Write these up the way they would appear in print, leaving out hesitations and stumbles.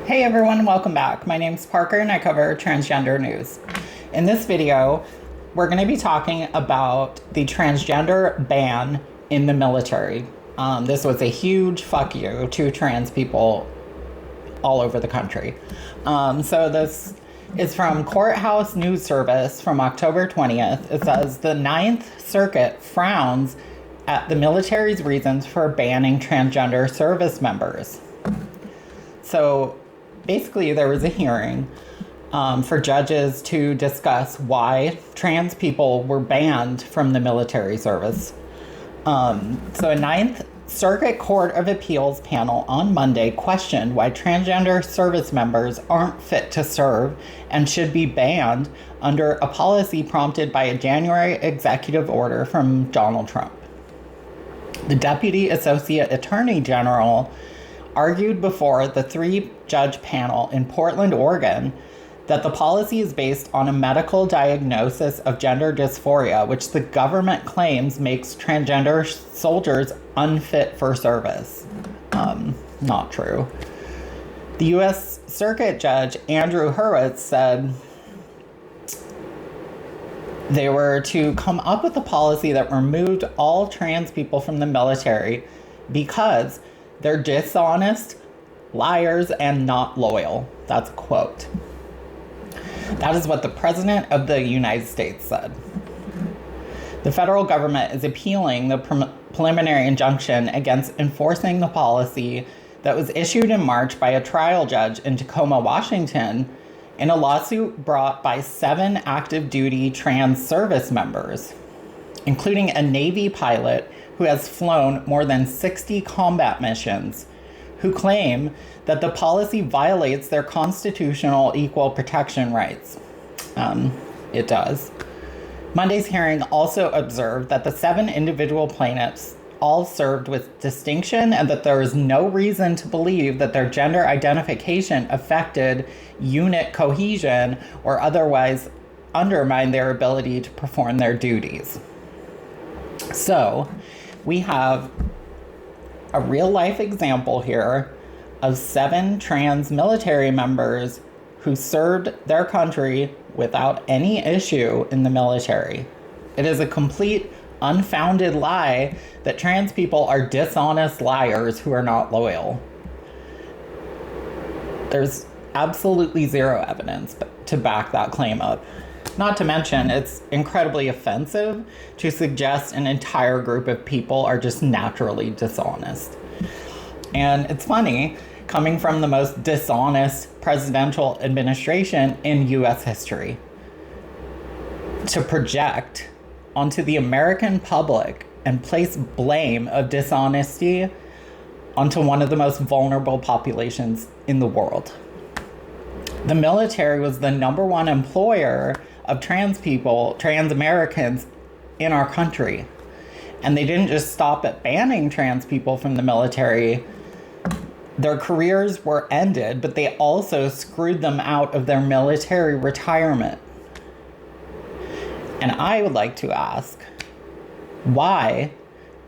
Hey everyone, welcome back. My name's Parker and I cover transgender news. In this video, we're going to be talking about the transgender ban in the military. This was a huge fuck you to trans people all over the country. So this is from Courthouse News Service from October 20th. It says the Ninth Circuit frowns at the military's reasons for banning transgender service members. So basically there was a hearing for judges to discuss why trans people were banned from the military service. So a Ninth Circuit Court of Appeals panel on Monday questioned why transgender service members aren't fit to serve and should be banned under a policy prompted by a January executive order from Donald Trump. The Deputy Associate Attorney General argued before the three-judge panel in Portland, Oregon, that the policy is based on a medical diagnosis of gender dysphoria, which the government claims makes transgender soldiers unfit for service. Not true. The U.S. Circuit Judge Andrew Hurwitz said they were to come up with a policy that removed all trans people from the military because they're dishonest, liars, and not loyal. That's a quote. That is what the President of the United States said. The federal government is appealing the preliminary injunction against enforcing the policy that was issued in March by a trial judge in Tacoma, Washington, in a lawsuit brought by 7 active duty trans service members, including a Navy pilot who has flown more than 60 combat missions, who claim that the policy violates their constitutional equal protection rights. It does. Monday's hearing also observed that the 7 individual plaintiffs all served with distinction and that there is no reason to believe that their gender identification affected unit cohesion or otherwise undermined their ability to perform their duties. So, we have a real-life example here of 7 trans military members who served their country without any issue in the military. It is a complete, unfounded lie that trans people are dishonest liars who are not loyal. There's absolutely zero evidence to back that claim up. Not to mention, it's incredibly offensive to suggest an entire group of people are just naturally dishonest. And it's funny, coming from the most dishonest presidential administration in U.S. history, to project onto the American public and place blame of dishonesty onto one of the most vulnerable populations in the world. The military was the #1 employer of trans people, trans Americans in our country. And they didn't just stop at banning trans people from the military. Their careers were ended, but they also screwed them out of their military retirement. And I would like to ask, why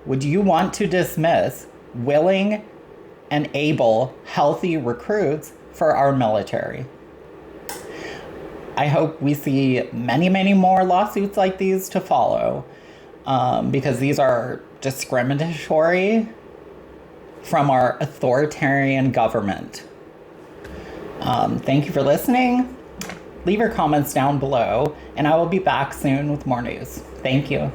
would you want to dismiss willing and able, healthy recruits for our military? I hope we see many, many more lawsuits like these to follow, because these are discriminatory from our authoritarian government. Thank you for listening. Leave your comments down below, and I will be back soon with more news. Thank you.